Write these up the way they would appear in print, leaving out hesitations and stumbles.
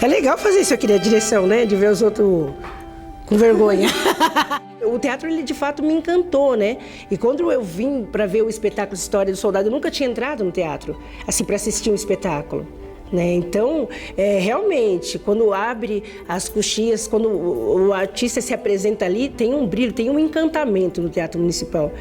É legal fazer isso aqui na direção, né? De ver os outros com vergonha. O teatro, ele de fato me encantou, né? E quando eu vim para ver o espetáculo História do Soldado, eu nunca tinha entrado no teatro, assim, para assistir um espetáculo. Né? Então, realmente, quando abre as coxias, quando o artista se apresenta ali, tem um brilho, tem um encantamento no Teatro Municipal,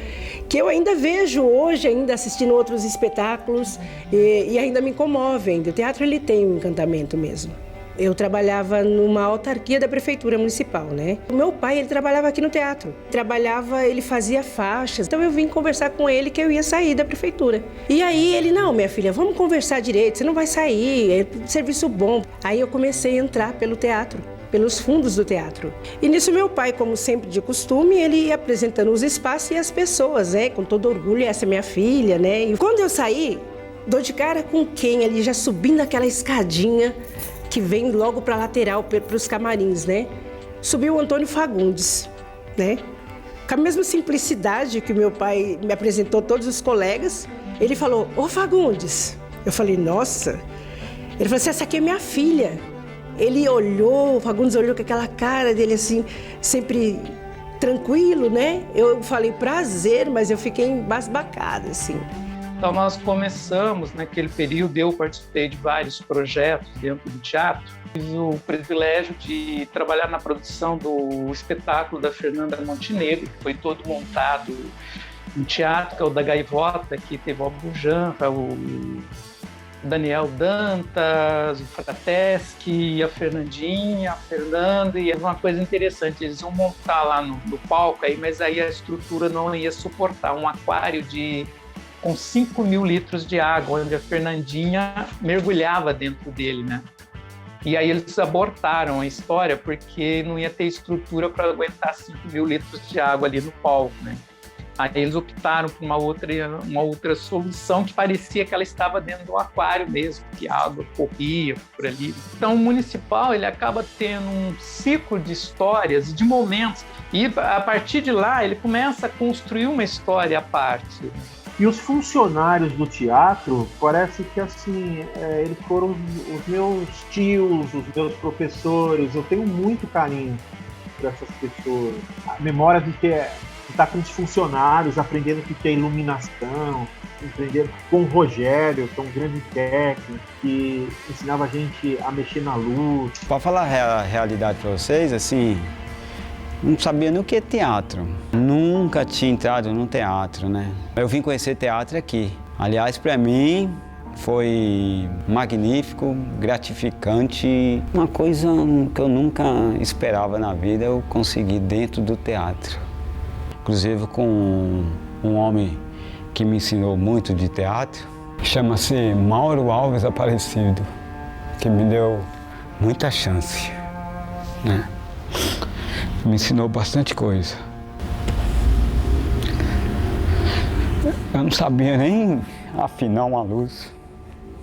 que eu ainda vejo hoje, ainda assistindo outros espetáculos, e ainda me comove ainda. O teatro, ele tem um encantamento mesmo. Eu trabalhava numa autarquia da Prefeitura Municipal, né? O meu pai, ele trabalhava aqui no teatro. Ele fazia faixas. Então eu vim conversar com ele que eu ia sair da prefeitura. E aí ele, não, minha filha, vamos conversar direito, você não vai sair, é serviço bom. Aí eu comecei a entrar pelo teatro, pelos fundos do teatro. E nisso meu pai, como sempre de costume, ele ia apresentando os espaços e as pessoas, né? Com todo orgulho, essa é minha filha, né? E quando eu saí, dou de cara com quem ali, já subindo aquela escadinha, que vem logo para a lateral, para os camarins, né? Subiu o Antônio Fagundes, né? Com a mesma simplicidade que o meu pai me apresentou todos os colegas, ele falou, ô Fagundes. Eu falei, nossa. Ele falou assim, essa aqui é minha filha. Ele olhou, o Fagundes olhou com aquela cara dele assim, sempre tranquilo, né? Eu falei, prazer, mas eu fiquei embasbacada, assim. Então, nós começamos, naquele período, eu participei de vários projetos dentro do teatro. Tive o privilégio de trabalhar na produção do espetáculo da Fernanda Montenegro, que foi todo montado em teatro, que é o da Gaivota, que teve o Albujanra, o Daniel Dantas, o Frateschi, a Fernandinha, a Fernanda, e é uma coisa interessante, eles iam montar lá no palco, aí, mas aí a estrutura não ia suportar um aquário com 5.000 litros de água, onde a Fernandinha mergulhava dentro dele, né? E aí eles abortaram a história porque não ia ter estrutura para aguentar 5.000 litros de água ali no palco, né? Aí eles optaram por uma outra solução que parecia que ela estava dentro do aquário mesmo, que a água corria por ali. Então o municipal, ele acaba tendo um ciclo de histórias e de momentos, e a partir de lá ele começa a construir uma história à parte. E os funcionários do teatro, parece que assim, eles foram os meus tios, os meus professores. Eu tenho muito carinho por essas pessoas. A memória de estar com os funcionários, aprendendo o que é iluminação, aprendendo com o Rogério, que é um grande técnico, que ensinava a gente a mexer na luz. Para falar a realidade para vocês, assim, não sabia nem o que é teatro. Nunca tinha entrado num teatro, né? Eu vim conhecer teatro aqui. Aliás, para mim, foi magnífico, gratificante. Uma coisa que eu nunca esperava na vida, eu consegui dentro do teatro. Inclusive com um homem que me ensinou muito de teatro, chama-se Mauro Alves Aparecido, que me deu muita chance, né? Me ensinou bastante coisa. Eu não sabia nem afinar uma luz.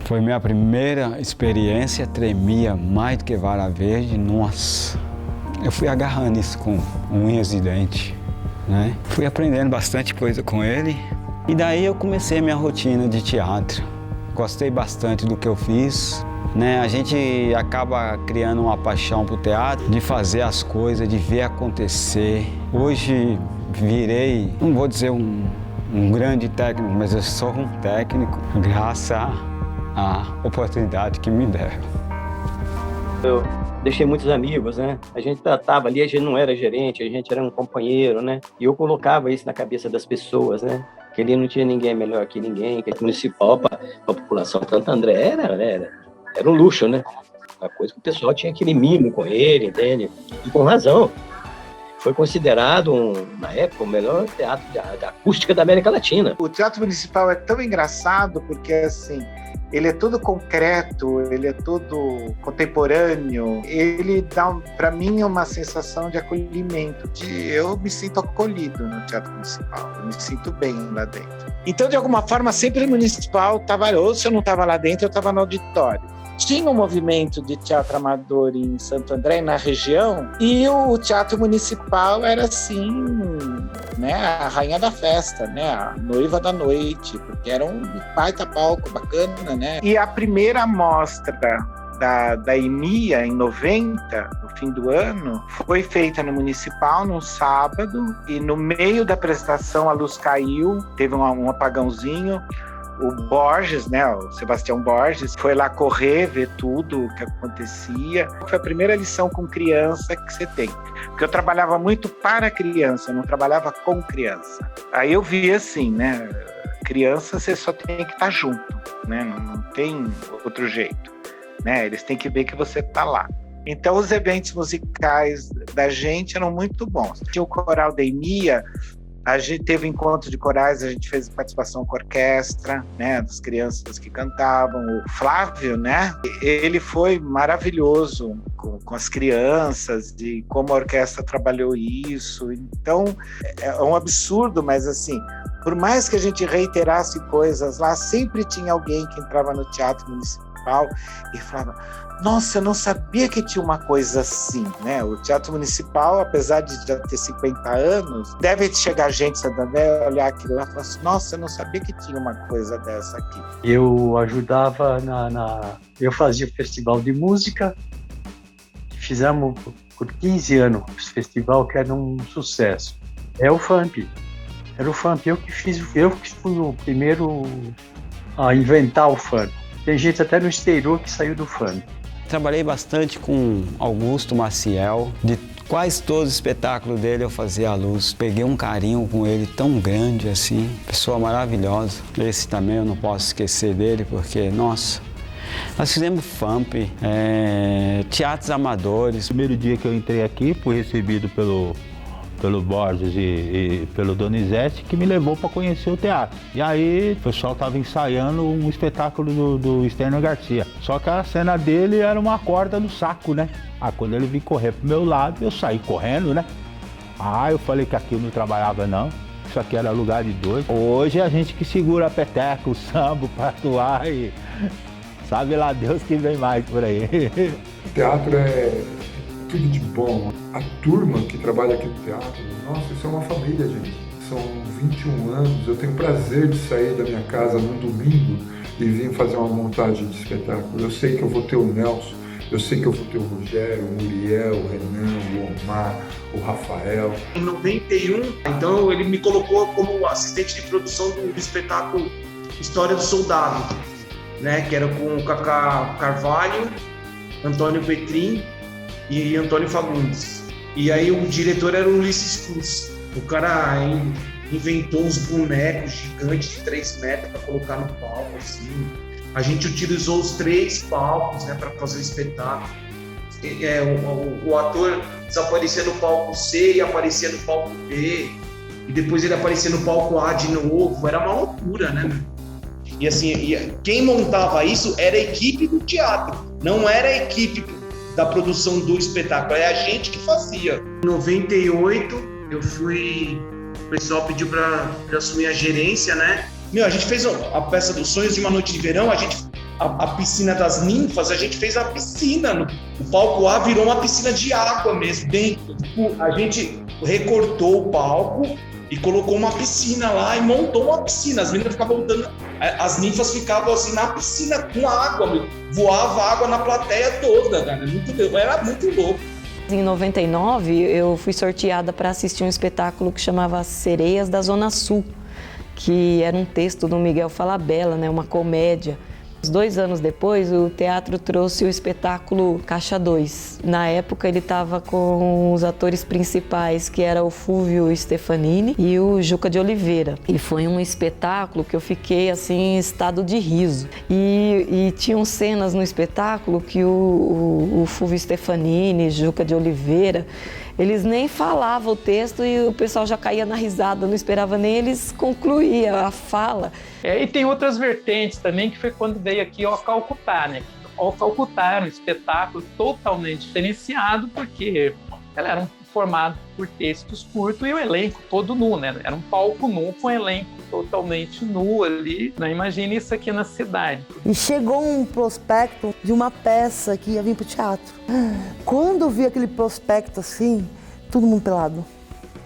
Foi minha primeira experiência, tremia mais do que vara verde, nossa. Eu fui agarrando isso com unhas e dentes, né? Fui aprendendo bastante coisa com ele. E daí eu comecei a minha rotina de teatro. Gostei bastante do que eu fiz. Né? A gente acaba criando uma paixão pro teatro, de fazer as coisas, de ver acontecer. Hoje virei, não vou dizer um grande técnico, mas eu sou um técnico graças à oportunidade que me deram. Eu deixei muitos amigos, né? A gente tratava ali, a gente não era gerente, a gente era um companheiro, né? E eu colocava isso na cabeça das pessoas, né? Que ali não tinha ninguém melhor que ninguém, que municipal para a população de Santo André era um luxo, né? Uma coisa que o pessoal tinha aquele mimo com ele, entende? E com razão. Foi considerado, na época, o melhor teatro de acústica da América Latina. O Teatro Municipal é tão engraçado porque, assim, ele é todo concreto, ele é todo contemporâneo. Ele dá, para mim, uma sensação de acolhimento. Eu me sinto acolhido no Teatro Municipal, eu me sinto bem lá dentro. Então, de alguma forma, sempre o Municipal estava, ou se eu não estava lá dentro, eu estava no auditório. Tinha um movimento de teatro amador em Santo André, na região, e o Teatro Municipal era assim, né, a rainha da festa, né, a noiva da noite, porque era um baita palco bacana, né? E a primeira mostra da EMIA, em 90, no fim do ano, foi feita no Municipal, num sábado, e no meio da apresentação a luz caiu, teve um apagãozinho. O Borges, né, o Sebastião Borges, foi lá correr, ver tudo o que acontecia. Foi a primeira lição com criança que você tem. Porque eu trabalhava muito para criança, eu não trabalhava com criança. Aí eu vi assim, né, criança você só tem que estar junto, né, não tem outro jeito, né, eles têm que ver que você está lá. Então os eventos musicais da gente eram muito bons. Tinha o coral da EMIA, a gente teve encontro de corais, a gente fez participação com orquestra, né, das crianças que cantavam. O Flávio, né, ele foi maravilhoso com as crianças e como a orquestra trabalhou isso. Então, é um absurdo, mas assim, por mais que a gente reiterasse coisas lá, sempre tinha alguém que entrava no Teatro Municipal e falava: nossa, eu não sabia que tinha uma coisa assim, né? O Teatro Municipal, apesar de já ter 50 anos, deve chegar gente, Santander, olhar aquilo lá e falar assim: nossa, eu não sabia que tinha uma coisa dessa aqui. Eu ajudava eu fazia o festival de música, fizemos por 15 anos esse festival, que era um sucesso. Era o FAMP, eu que fui o primeiro a inventar o FAMP. Tem gente até no exterior que saiu do FAMP. Trabalhei bastante com Augusto Maciel, de quase todos os espetáculos dele eu fazia a luz. Peguei um carinho com ele tão grande assim, pessoa maravilhosa. Esse também eu não posso esquecer dele, porque, nossa, nós fizemos FAMP, teatros amadores. No primeiro dia que eu entrei aqui, fui recebido pelo Borges e pelo Donizete, que me levou para conhecer o teatro. E aí o pessoal estava ensaiando um espetáculo do Stênio Garcia. Só que a cena dele era uma corda no saco, né? Quando ele veio correr pro meu lado, eu saí correndo, né? Eu falei que aqui eu não trabalhava não, isso aqui era lugar de doido. Hoje é a gente que segura a peteca, o samba para atuar e sabe lá Deus que vem mais por aí. O teatro é tudo de bom. A turma que trabalha aqui no teatro, nossa, isso é uma família, gente. São 21 anos, eu tenho prazer de sair da minha casa num domingo e vir fazer uma montagem de espetáculo. Eu sei que eu vou ter o Nelson, eu sei que eu vou ter o Rogério, o Muriel, o Renan, o Omar, o Rafael. Em 91, então ele me colocou como assistente de produção do espetáculo História do Soldado, né, que era com o Cacá Carvalho, Antônio Petrin e Antônio Fagundes. E aí o diretor era o Ulisses Cruz. O cara inventou uns bonecos gigantes de 3 metros para colocar no palco, assim. A gente utilizou os 3 palcos, né, para fazer o espetáculo. O ator desaparecia no palco C e aparecia no palco B. E depois ele aparecia no palco A de novo. Era uma loucura, né? E assim, quem montava isso era a equipe do teatro. Não era a equipe da produção do espetáculo, é a gente que fazia. Em 98, o pessoal pediu para assumir a gerência, né? A gente fez a peça dos sonhos de uma noite de verão, a piscina das ninfas, a gente fez a piscina, o palco A virou uma piscina de água mesmo, dentro. A gente recortou o palco e colocou uma piscina lá e montou uma piscina. As meninas ficavam voltando, as ninfas ficavam assim na piscina com água, voava água na plateia toda, cara. Era muito louco. Em 99, eu fui sorteada para assistir um espetáculo que chamava Sereias da Zona Sul, que era um texto do Miguel Falabella, né, uma comédia. 2 anos depois, o teatro trouxe o espetáculo Caixa 2. Na época, ele estava com os atores principais, que era o Fúvio Stefanini e o Juca de Oliveira. E foi um espetáculo que eu fiquei, assim, em estado de riso. E tinham cenas no espetáculo que o Fúvio Stefanini, Juca de Oliveira, eles nem falavam o texto e o pessoal já caía na risada, não esperava nem eles concluir a fala. E tem outras vertentes também, que foi quando veio aqui o Calcutá, né? O Calcutá era um espetáculo totalmente diferenciado, porque ela era formado por textos curtos e o elenco todo nu, né? Era um palco nu com um elenco totalmente nu ali. Não imagine isso aqui na cidade. E chegou um prospecto de uma peça que ia vir para o teatro. Quando eu vi aquele prospecto assim, todo mundo pelado.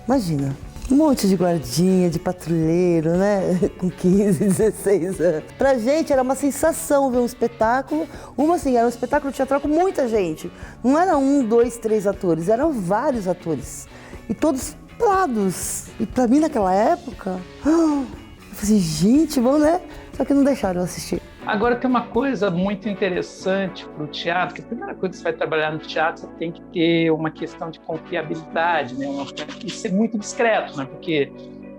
Imagina. Um monte de guardinha, de patrulheiro, né? Com 15, 16 anos. Pra gente era uma sensação ver um espetáculo. Era um espetáculo teatral com muita gente. Não era 1, 2, 3 atores, eram vários atores. E todos pelados. E pra mim, naquela época, eu falei, gente, bom, né? Só que não deixaram eu assistir. Agora, tem uma coisa muito interessante para o teatro, que a primeira coisa que você vai trabalhar no teatro, você tem que ter uma questão de confiabilidade, né? E ser muito discreto, né? Porque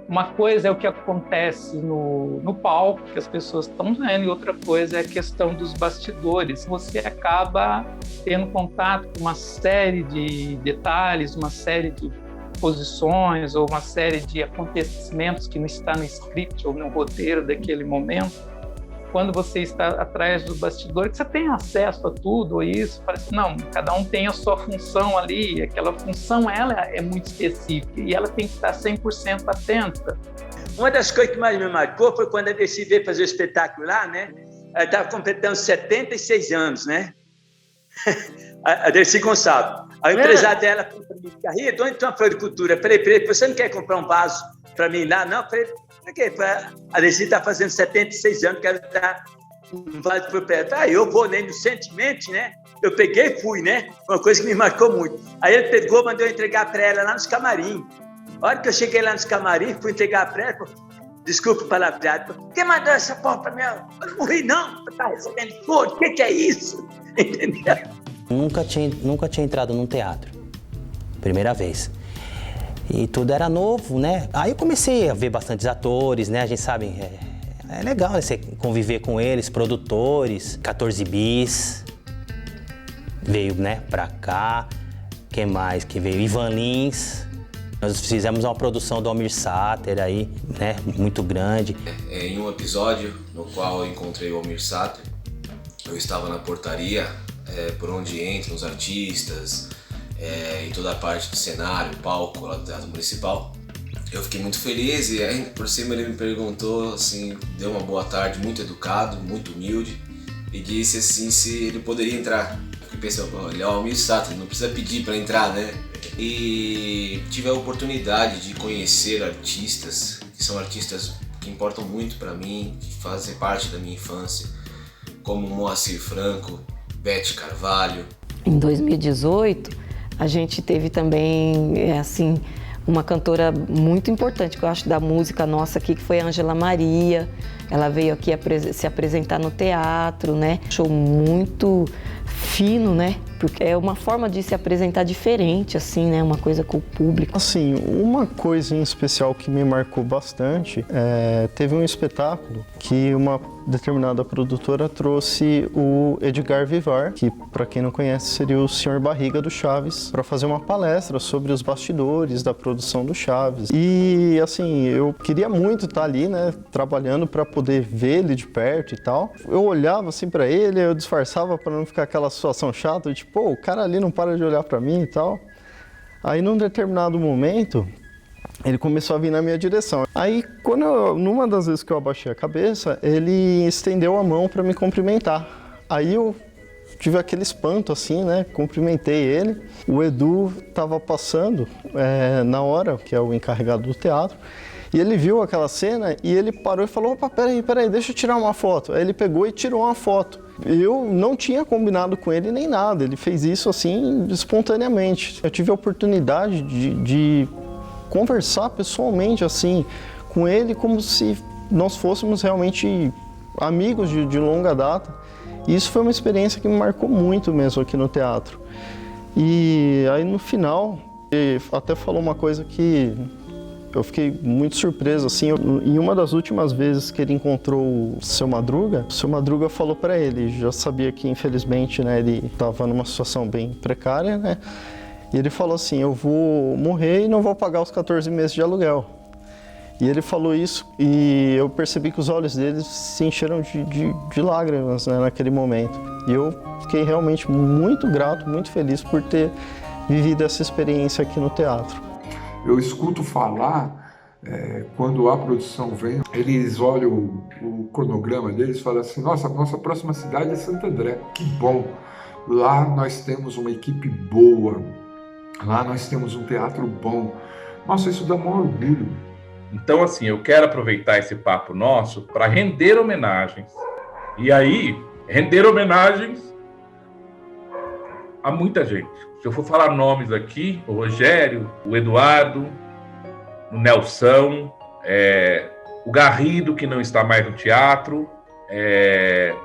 uma coisa é o que acontece no palco, que as pessoas estão vendo, e outra coisa é a questão dos bastidores. Você acaba tendo contato com uma série de detalhes, uma série de posições ou uma série de acontecimentos que não está no script ou no roteiro daquele momento. Quando você está atrás do bastidor, que você tem acesso a tudo, ou isso, parece não, cada um tem a sua função ali, aquela função ela é muito específica e ela tem que estar 100% atenta. Uma das coisas que mais me marcou foi quando a Dercy veio fazer o espetáculo lá, né? Ela estava completando 76 anos, né? A Dercy Gonçalves. A empresária dela falou para mim, Garrido, onde tem uma floricultura? Eu falei, você não quer comprar um vaso para mim lá? Não, eu falei, por quê? A Dercy está fazendo 76 anos, quero dar um vaso para o pé. Eu vou, né, inocentemente, né? Eu peguei e fui, né? Uma coisa que me marcou muito. Aí ele pegou, mandou eu entregar para ela lá nos camarim. A hora que eu cheguei lá nos camarim, fui entregar para ela, desculpa o palavreado, quem mandou essa porra para mim? Eu não morri, não, tá recebendo flor, o que é isso? Entendeu? Nunca tinha entrado num teatro, primeira vez. E tudo era novo, né? Aí eu comecei a ver bastantes atores, né? A gente sabe, é legal, né? Você conviver com eles, produtores, 14 bis, veio, né, pra cá. Quem mais que veio? Ivan Lins. Nós fizemos uma produção do Almir Sater aí, né, muito grande. Em um episódio no qual eu encontrei o Almir Sater, eu estava na portaria, por onde entram os artistas, e toda a parte do cenário, palco lá do Teatro Municipal. Eu fiquei muito feliz e aí, por cima ele me perguntou, assim, deu uma boa tarde, muito educado, muito humilde, e disse assim se ele poderia entrar. Eu fiquei pensando, ele é o Almir Sater, não precisa pedir para entrar, né? E tive a oportunidade de conhecer artistas, que são artistas que importam muito para mim, que fazem parte da minha infância, como Moacir Franco, Beth Carvalho. Em 2018, a gente teve também, assim, uma cantora muito importante, que eu acho, da música nossa aqui, que foi a Ângela Maria. Ela veio aqui se apresentar no teatro, né? Show muito fino, né? Porque é uma forma de se apresentar diferente, assim, né? Uma coisa com o público. Assim, uma coisa em especial que me marcou bastante, teve um espetáculo que uma determinada produtora trouxe o Edgar Vivar, que, para quem não conhece, seria o Sr. Barriga do Chaves, para fazer uma palestra sobre os bastidores da produção do Chaves. E, assim, eu queria muito estar ali, né, trabalhando para poder ver ele de perto e tal. Eu olhava, assim, para ele, eu disfarçava para não ficar aquela situação chata, tipo, pô, o cara ali não para de olhar para mim e tal. Aí, num determinado momento, ele começou a vir na minha direção. Aí, numa das vezes que eu abaixei a cabeça, ele estendeu a mão para me cumprimentar. Aí eu tive aquele espanto, assim, né? Cumprimentei ele. O Edu estava passando na hora, que é o encarregado do teatro, e ele viu aquela cena e ele parou e falou, opa, peraí, deixa eu tirar uma foto. Aí ele pegou e tirou uma foto. Eu não tinha combinado com ele nem nada, ele fez isso, assim, espontaneamente. Eu tive a oportunidade de conversar pessoalmente, assim, com ele como se nós fôssemos realmente amigos de longa data. E isso foi uma experiência que me marcou muito mesmo aqui no teatro. E aí no final, ele até falou uma coisa que eu fiquei muito surpreso, assim, em uma das últimas vezes que ele encontrou o Seu Madruga falou para ele, já sabia que infelizmente, né, ele estava numa situação bem precária, né? E ele falou assim, eu vou morrer e não vou pagar os 14 meses de aluguel. E ele falou isso e eu percebi que os olhos dele se encheram de lágrimas, né, naquele momento. E eu fiquei realmente muito grato, muito feliz por ter vivido essa experiência aqui no teatro. Eu escuto falar, quando a produção vem, eles olham o cronograma deles e falam assim, nossa próxima cidade é Santo André, que bom. Lá nós temos uma equipe boa, lá nós temos um teatro bom, Nossa, isso dá um orgulho. Então, assim, eu quero aproveitar esse papo nosso para render homenagens. E aí, render homenagens a muita gente. Se eu for falar nomes aqui, o Rogério, o Eduardo, o Nelson, o Garrido, que não está mais no teatro,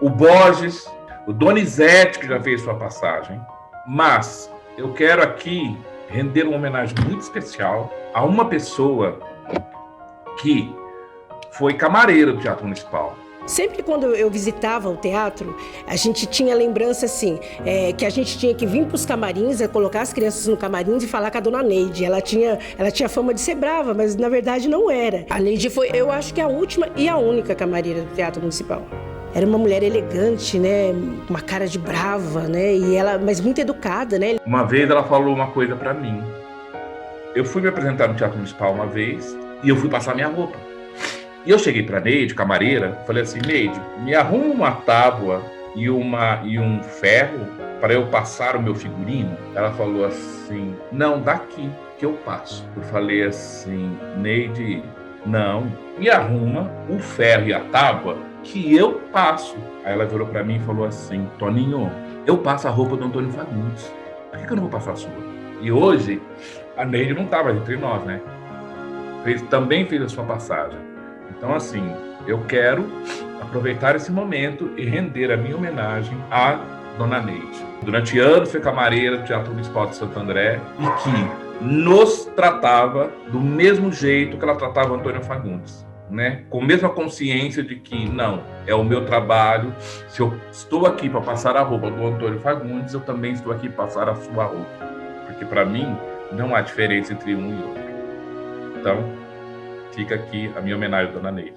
o Borges, o Donizete, que já fez sua passagem. Mas eu quero aqui render uma homenagem muito especial a uma pessoa que foi camareira do Teatro Municipal. Sempre quando eu visitava o teatro, a gente tinha lembrança assim, que a gente tinha que vir para os camarins, colocar as crianças no camarim e falar com a dona Neide. Ela tinha fama de ser brava, mas na verdade não era. A Neide foi, eu acho que a última e a única camareira do Teatro Municipal. Era uma mulher elegante, né, uma cara de brava, né, mas muito educada, né. Uma vez ela falou uma coisa para mim. Eu fui me apresentar no Teatro Municipal uma vez e eu fui passar minha roupa. E eu cheguei para Neide, camareira, falei assim: Neide, me arruma uma tábua e um ferro para eu passar o meu figurino. Ela falou assim: não, daqui que eu passo. Eu falei assim: Neide, não, me arruma o ferro e a tábua que eu passo. Aí ela virou para mim e falou assim: Toninho, eu passo a roupa do Antônio Fagundes, por que eu não vou passar a sua? E hoje a Neide não estava entre nós, né? Também fez a sua passagem. Então, assim, eu quero aproveitar esse momento e render a minha homenagem à Dona Neide. Durante anos foi camareira do Teatro Municipal de Santo André e que nos tratava do mesmo jeito que ela tratava Antônio Fagundes, né? Com a mesma consciência de que, não, é o meu trabalho, se eu estou aqui para passar a roupa do Antônio Fagundes, eu também estou aqui para passar a sua roupa. Porque, para mim, não há diferença entre um e outro. Então, fica aqui a minha homenagem à Dona Neide.